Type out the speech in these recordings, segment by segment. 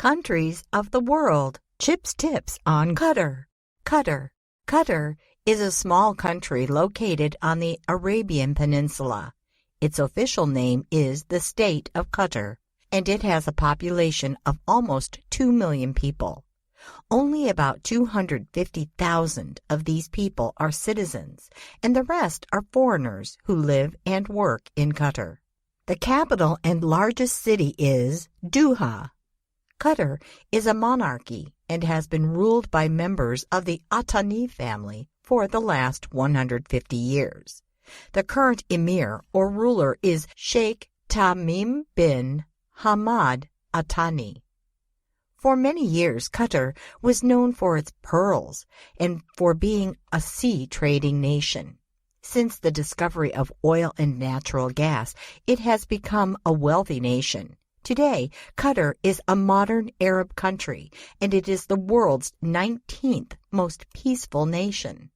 countries of the world. Chip's tips on Qatar. Qatar is a small country located on the Arabian Peninsula. Its official name is the State of Qatar, and it has a population of almost 2 million people. Only about 250,000 of these people are citizens, and the rest are foreigners who live and work in Qatar. The capital and largest city is Doha. Qatar is a monarchy and has been ruled by members of the Athani family for the last 150 years. The current emir or ruler is Sheikh Tamim bin Hamad Athani. For many years, Qatar was known for its pearls and for being a sea trading nation. Since the discovery of oil and natural gas, it has become a wealthy nation. Today, Qatar is a modern Arab country, and it is the world's 19th most peaceful nation.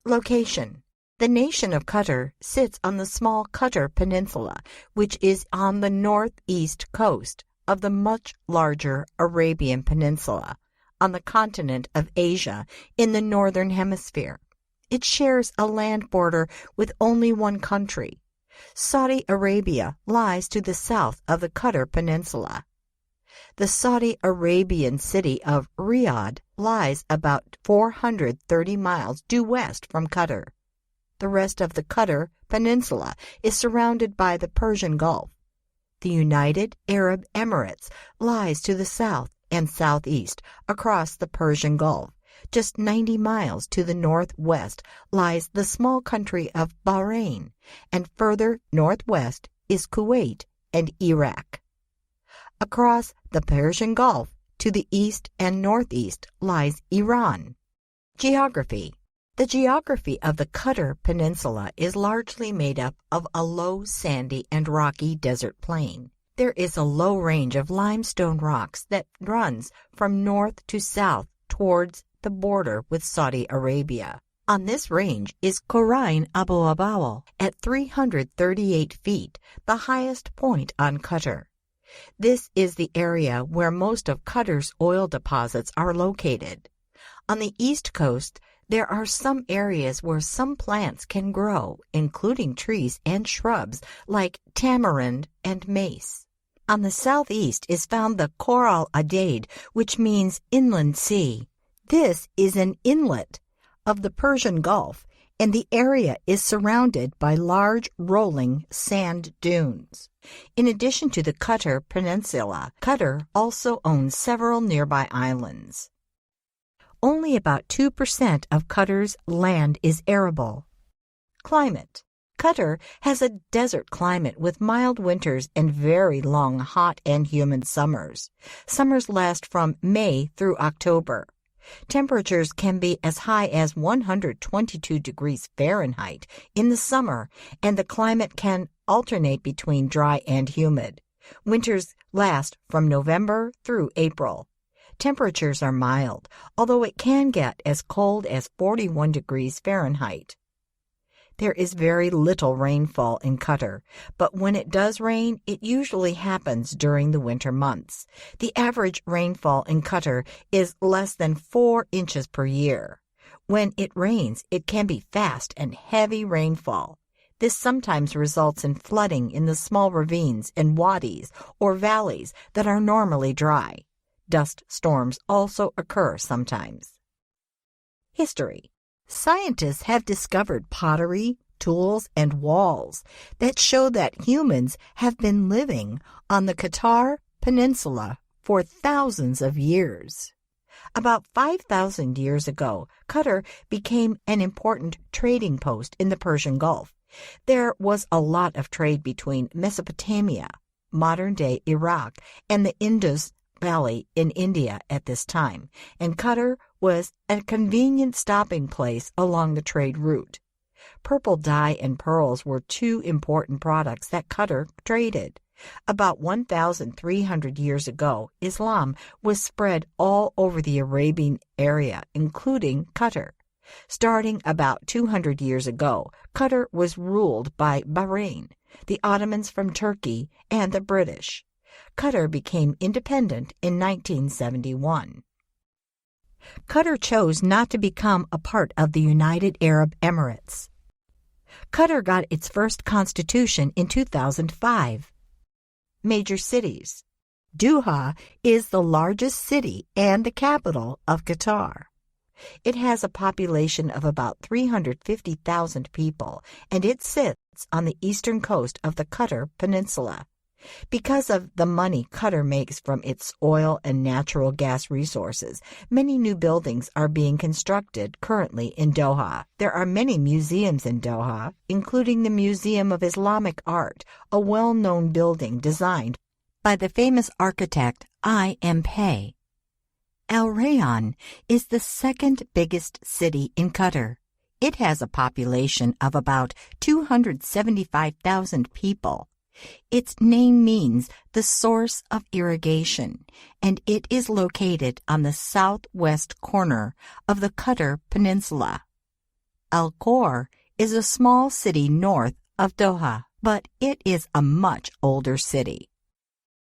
Location. The nation of Qatar sits on the small Qatar Peninsula, which is on the northeast coast of the much larger Arabian Peninsula, on the continent of Asia in the northern hemisphere. It shares a land border with only one country. Saudi Arabia lies to the south of the Qatar Peninsula. The Saudi Arabian city of Riyadh lies about 430 miles due west from Qatar. The rest of the Qatar Peninsula is surrounded by the Persian Gulf. The United Arab Emirates lies to the south and southeast across the Persian Gulf. Just 90 miles to the northwest lies the small country of Bahrain, and further northwest is Kuwait and Iraq. Across the Persian Gulf to the east and northeast lies Iran. Geography. The geography of the Qatar Peninsula is largely made up of a low, sandy, and rocky desert plain. There is a low range of limestone rocks that runs from north to south towards the border with Saudi Arabia. On this range is Khorrain Abu Abawal at 338 feet, the highest point on Qatar. This is the area where most of Qatar's oil deposits are located. On the east coast, there are some areas where some plants can grow, including trees and shrubs like tamarind and mace. On the southeast is found the Khor al-Adad, which means inland sea. This is an inlet of the Persian Gulf, and the area is surrounded by large rolling sand dunes. In addition to the Qatar Peninsula, Qatar also owns several nearby islands. Only about 2% of Qatar's land is arable. Climate. Qatar has a desert climate with mild winters and very long, hot and humid summers. Summers last from May through October. Temperatures can be as high as 122 degrees Fahrenheit in the summer, and the climate can alternate between dry and humid. Winters last from November through April. Temperatures are mild, although it can get as cold as 41 degrees Fahrenheit. There is very little rainfall in Qatar, but when it does rain, it usually happens during the winter months. The average rainfall in Qatar is less than 4 inches per year. When it rains, it can be fast and heavy rainfall. This sometimes results in flooding in the small ravines and wadis or valleys that are normally dry. Dust storms also occur sometimes. History. Scientists have discovered pottery, tools, and walls that show that humans have been living on the Qatar Peninsula for thousands of years. About 5,000 years ago, Qatar became an important trading post in the Persian Gulf. There was a lot of trade between Mesopotamia, modern-day Iraq, and the Indus Valley in India at this time, and Qatar was a convenient stopping place along the trade route. Purple dye and pearls were two important products that Qatar traded. About 1,300 years ago, Islam was spread all over the Arabian area, including Qatar. Starting about 200 years ago, Qatar was ruled by Bahrain, the Ottomans from Turkey, and the British. Qatar became independent in 1971. Qatar chose not to become a part of the United Arab Emirates. Qatar got its first constitution in 2005. Major cities. Doha is the largest city and the capital of Qatar. It has a population of about 350,000 people, and it sits on the eastern coast of the Qatar Peninsula. Because of the money Qatar makes from its oil and natural gas resources, many new buildings are being constructed currently in Doha. There are many museums in Doha, including the Museum of Islamic Art, a well-known building designed by the famous architect I.M. Pei. Al Rayyan is the second biggest city in Qatar. It has a population of about 275,000 people. Its name means the source of irrigation, and it is located on the southwest corner of the Qatar Peninsula. Al Khor is a small city north of Doha, but it is a much older city.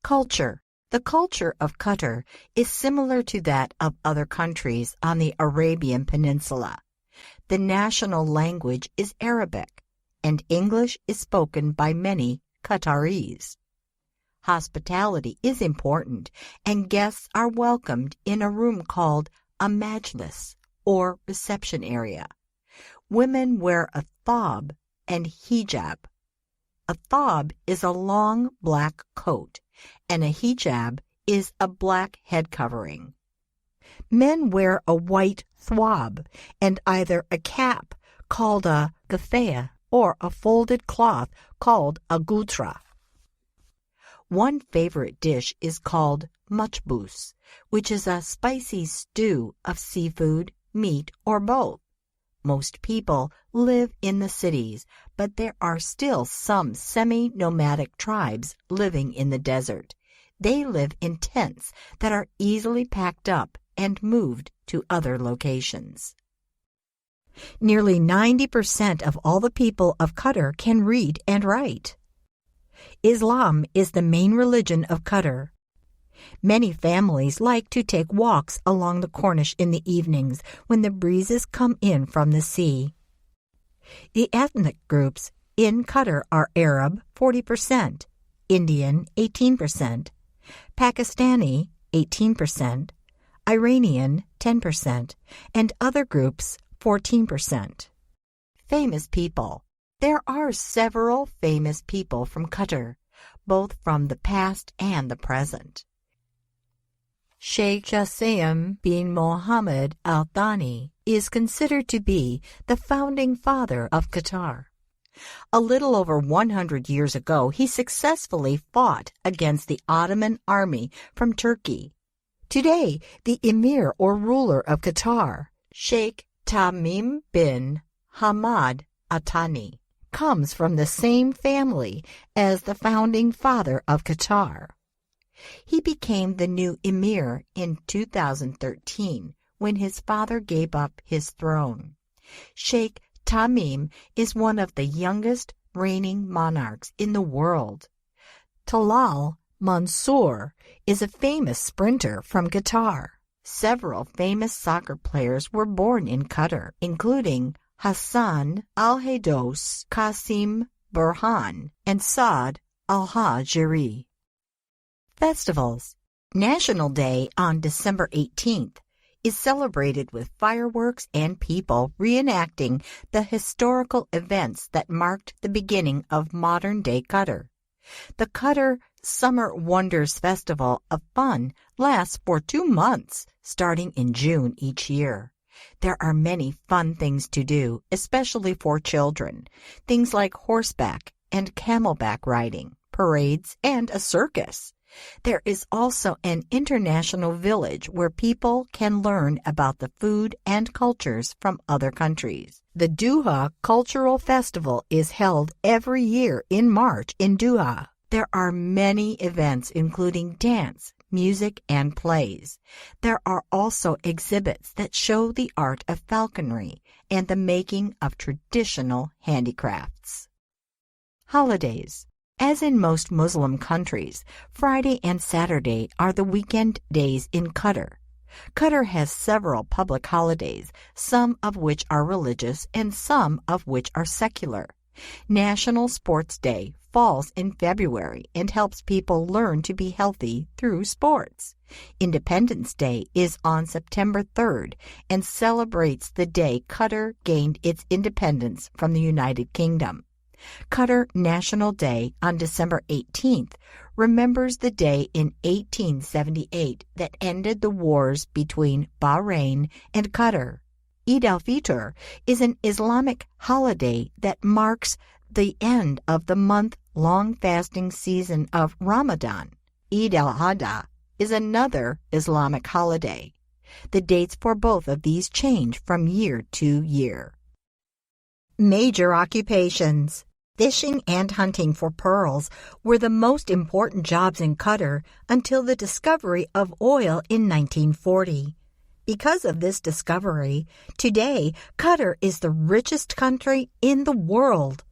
Culture. The culture of Qatar is similar to that of other countries on the Arabian Peninsula. The national language is Arabic, and English is spoken by many Qataris. Hospitality is important, and guests are welcomed in a room called a majlis, or reception area. Women wear a thawb and hijab. A thawb is a long black coat, and a hijab is a black head covering. Men wear a white thawb and either a cap called a kafaya or a folded cloth called a gutra. One favorite dish is called machbous, which is a spicy stew of seafood, meat, or both. Most people live in the cities, but there are still some semi-nomadic tribes living in the desert. They live in tents that are easily packed up and moved to other locations. Nearly 90% of all the people of Qatar can read and write. Islam is the main religion of Qatar. Many families like to take walks along the Corniche in the evenings when the breezes come in from the sea. The ethnic groups in Qatar are Arab 40%, Indian 18%, Pakistani 18%, Iranian 10%, and other groups 14%. Famous people. There are several famous people from Qatar, both from the past and the present. Sheikh Jassim bin Mohammed Al Thani is considered to be the founding father of Qatar. A little over 100 years ago, he successfully fought against the Ottoman army from Turkey. Today, the emir or ruler of Qatar, Sheikh Tamim bin Hamad Al Thani, comes from the same family as the founding father of Qatar. He became the new emir in 2013 when his father gave up his throne. Sheikh Tamim is one of the youngest reigning monarchs in the world. Talal Mansour is a famous sprinter from Qatar. Several famous soccer players were born in Qatar, including Hassan Al-Hados, Qasim Burhan, and Saad Al-Hajiri. Festivals. National Day on December 18th is celebrated with fireworks and people reenacting the historical events that marked the beginning of modern-day Qatar. The Qatar Summer Wonders Festival of Fun lasts for 2 months, starting in June each year. There are many fun things to do, especially for children. Things like horseback and camelback riding, parades, and a circus. There is also an international village where people can learn about the food and cultures from other countries. The Doha Cultural Festival is held every year in March in Doha. There are many events including dance, music, and plays. There are also exhibits that show the art of falconry and the making of traditional handicrafts. Holidays. As in most Muslim countries, Friday and Saturday are the weekend days in Qatar. Qatar has several public holidays, some of which are religious and some of which are secular. National Sports Day falls in February and helps people learn to be healthy through sports. Independence Day is on September 3rd and celebrates the day Qatar gained its independence from the United Kingdom. Qatar National Day on December 18th remembers the day in 1878 that ended the wars between Bahrain and Qatar. Eid al-Fitr is an Islamic holiday that marks the end of the month-long fasting season of Ramadan. Eid al-Adha is another Islamic holiday. The dates for both of these change from year to year. Major occupations. Fishing and hunting for pearls were the most important jobs in Qatar until the discovery of oil in 1940. Because of this discovery, today Qatar is the richest country in the world.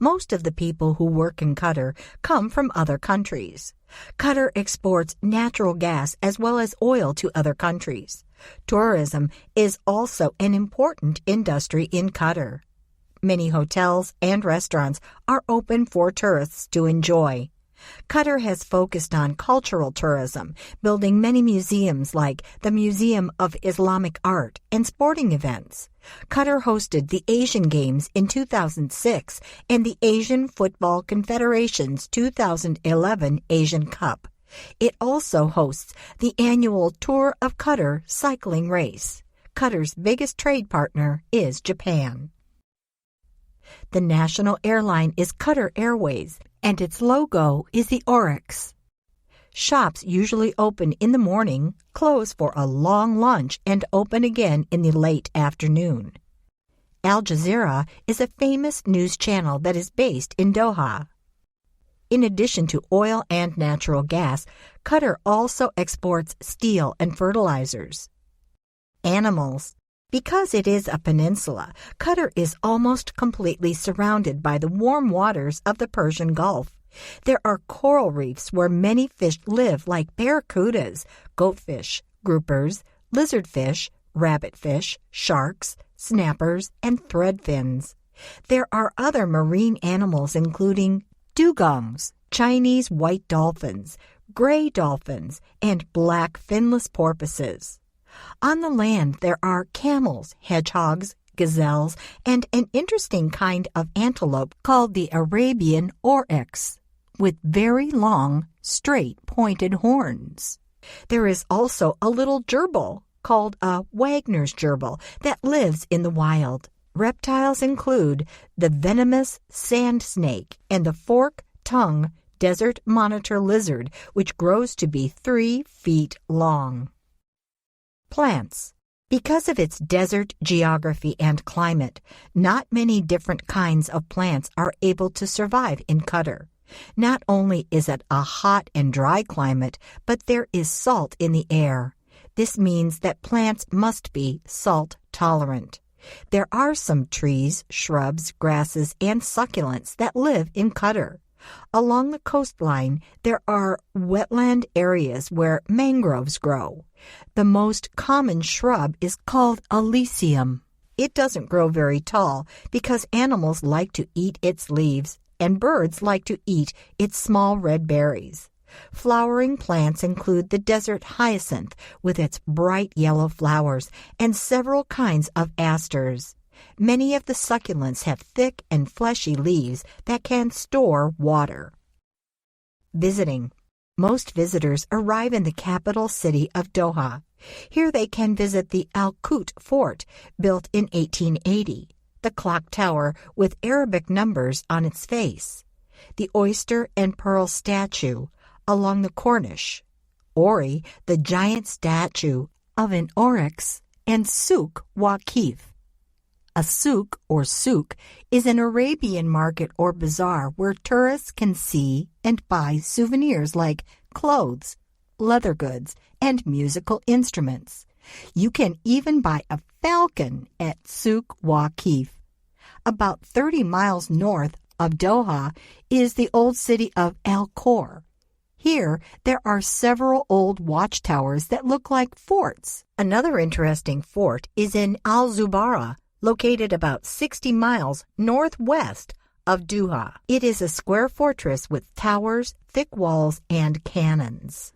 Most of the people who work in Qatar come from other countries. Qatar exports natural gas as well as oil to other countries. Tourism is also an important industry in Qatar. Many hotels and restaurants are open for tourists to enjoy. Qatar has focused on cultural tourism, building many museums like the Museum of Islamic Art and sporting events. Qatar hosted the Asian Games in 2006 and the Asian Football Confederation's 2011 Asian Cup. It also hosts the annual Tour of Qatar cycling race. Qatar's biggest trade partner is Japan. The national airline is Qatar Airways, and its logo is the oryx. Shops usually open in the morning, close for a long lunch, and open again in the late afternoon. Al Jazeera is a famous news channel that is based in Doha. In addition to oil and natural gas, Qatar also exports steel and fertilizers. Animals. Because it is a peninsula, Qatar is almost completely surrounded by the warm waters of the Persian Gulf. There are coral reefs where many fish live like barracudas, goatfish, groupers, lizardfish, rabbitfish, sharks, snappers, and threadfins. There are other marine animals including dugongs, Chinese white dolphins, gray dolphins, and black finless porpoises. On the land, there are camels, hedgehogs, gazelles, and an interesting kind of antelope called the Arabian oryx, with very long, straight, pointed horns. There is also a little gerbil called a Wagner's gerbil that lives in the wild. Reptiles include the venomous sand snake and the fork-tongued desert monitor lizard, which grows to be 3 feet long. Plants. Because of its desert geography and climate, not many different kinds of plants are able to survive in Qatar. Not only is it a hot and dry climate, but there is salt in the air. This means that plants must be salt tolerant. There are some trees, shrubs, grasses, and succulents that live in Qatar. Along the coastline, there are wetland areas where mangroves grow. The most common shrub is called Elysium. It doesn't grow very tall because animals like to eat its leaves and birds like to eat its small red berries. Flowering plants include the desert hyacinth with its bright yellow flowers and several kinds of asters. Many of the succulents have thick and fleshy leaves that can store water. Visiting. Most visitors arrive in the capital city of Doha. Here they can visit the Al Qut Fort, built in 1880, the clock tower with Arabic numbers on its face, the oyster and pearl statue along the Corniche, Ori, the giant statue of an oryx, and Souk Waqif. A souk or souk is an Arabian market or bazaar where tourists can see and buy souvenirs like clothes, leather goods, and musical instruments. You can even buy a falcon at Souk Waqif. About 30 miles north of Doha is the old city of El Khor. Here, there are several old watchtowers that look like forts. Another interesting fort is in Al Zubarah, located about 60 miles northwest of Doha. It is a square fortress with towers, thick walls, and cannons.